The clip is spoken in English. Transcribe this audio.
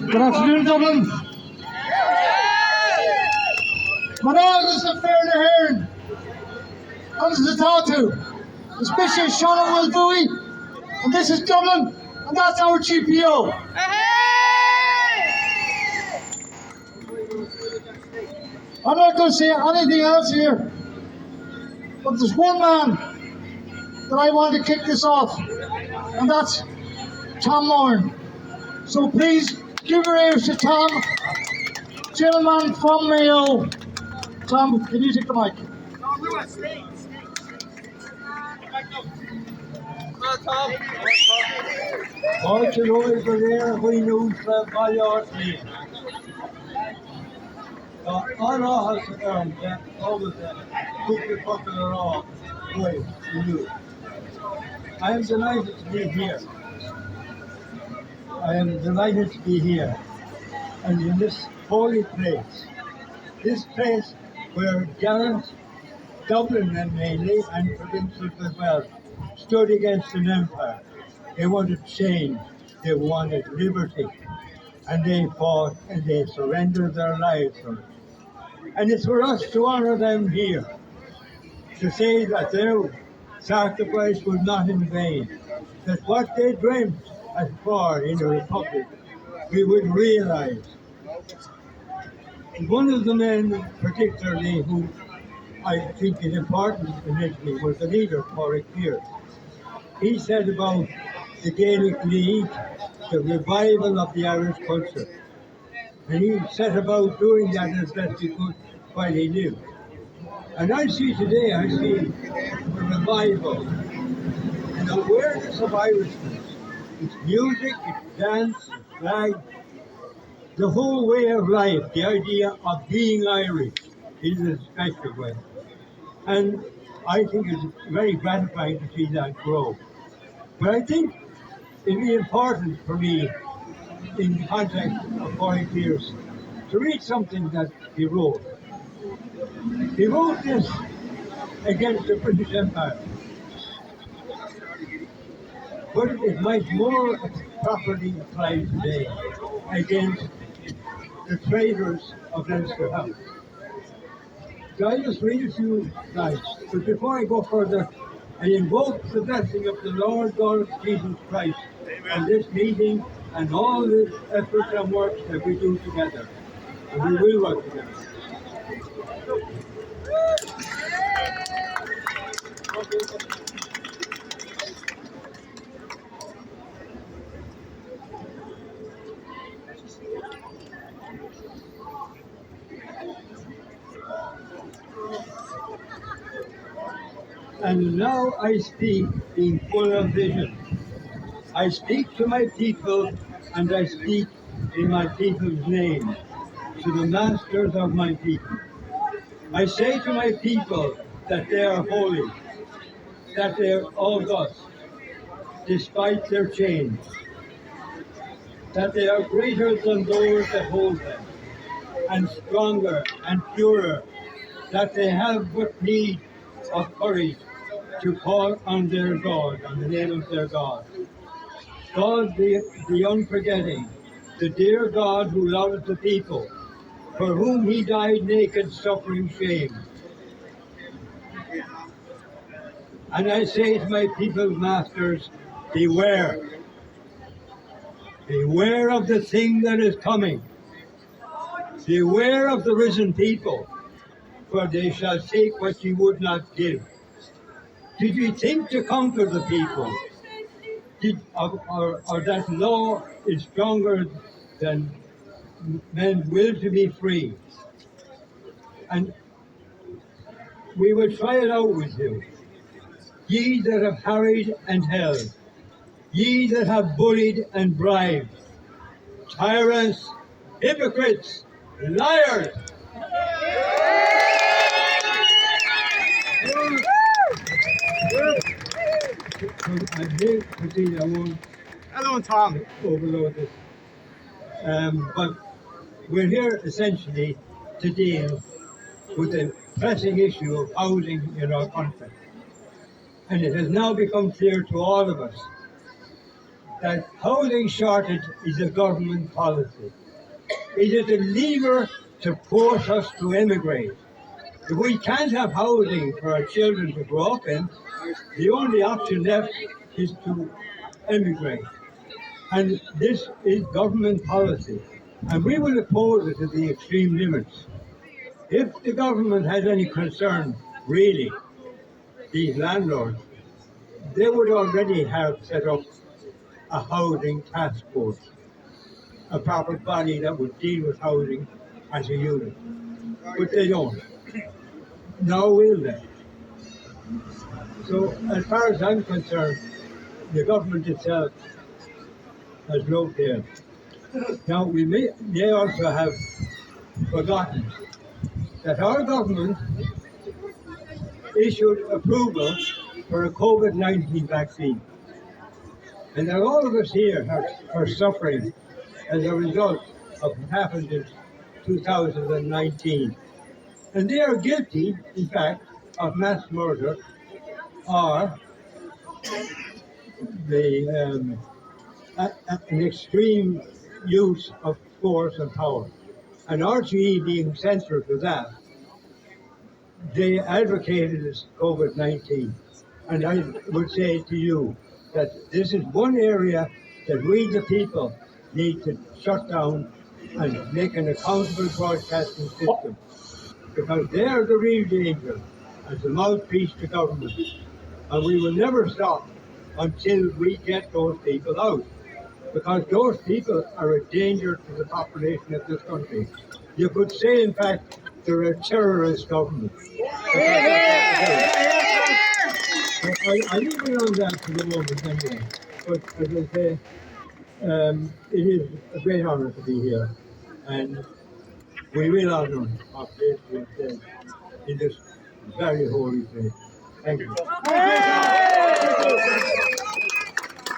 Good afternoon, Dublin. But August of Fair Hearn comes to talk to, especially Sean Will Bowie, and this is Dublin, and that's our GPO. I'm not going to say anything else here, but there's one man that I want to kick this off, and that's Tom Moran. So please give your ears to Tom, gentleman from Mayo. Tom, can you take the mic? Hoy to Roy Barrera, we know from Mallorca. Anna has always took the popular off. Boy, you. I am delighted to be here. I am delighted to be here. And in this holy place. This place where gallant Dublin and mainly, and provincials as well, stood against an empire. They wanted change. They wanted liberty. And they fought and they surrendered their lives for it. And it's for us to honour them here, to say that their sacrifice was not in vain, that what they dreamt as for in a republic, we would realise. And one of the men particularly who I think is important initially was the leader, Pádraig Pearse. He said about the Gaelic League, the revival of the Irish culture. And he set about doing that as best he could while he lived. And I see today, I see a revival, an awareness of Irishness. It's music, it's dance, it's flag, the whole way of life, the idea of being Irish in a special way. And I think it's very gratifying to see that grow. But I think it'd be important for me, in the context of Pádraig Pearse, to read something that he wrote. He wrote this against the British Empire, but it might more properly apply today against the traitors of Leinster House. So I just read a few lines, but before I go further, I invoke the blessing of the Lord God Jesus Christ on this meeting and all the efforts and works that we do together. And we will work together. And now I speak being full of vision. I speak to my people, and I speak in my people's name, to the masters of my people. I say to my people that they are holy, that they are august, despite their chains, that they are greater than those that hold them, and stronger and purer, that they have but need of courage to call on their God, on the name of their God. God the unforgetting, the dear God who loves the people, for whom he died naked, suffering shame. And I say to my people's masters, beware. Beware of the thing that is coming. Beware of the risen people, for they shall take what ye would not give. Did ye think to conquer the people? Or that law is stronger than men's will to be free? And we will try it out with you. Ye that have harried and held, ye that have bullied and bribed, tyrants, hypocrites, liars. I'm here to see I won't Hello, Tom. overload this. But we're here essentially to deal with the pressing issue of housing in our country. And it has now become clear to all of us that housing shortage is a government policy. It is a lever to force us to immigrate. If we can't have housing for our children to grow up in, the only option left is to immigrate. And this is government policy. And we will oppose it to the extreme limits. If the government has any concern, really, these landlords, they would already have set up a housing task force, a proper body that would deal with housing as a unit. But they don't. Nor will they. So, as far as I'm concerned, the government itself has no care. Now, we may also have forgotten that our government issued approval for a COVID-19 vaccine. And that all of us here are suffering as a result of what happened in 2019. And they are guilty, in fact, of mass murder or an extreme use of force and power. And RTE being central to that, they advocated this COVID-19. And I would say to you that this is one area that we, the people, need to shut down and make an accountable broadcasting system. Because they are the real danger as the mouthpiece to government. And we will never stop until we get those people out. Because those people are a danger to the population of this country. You could say, in fact, they're a terrorist government. I leave it on that for the moment anyway. But as I say, it is a great honour to be here. And we will honour our place in this very holy place. Thank you.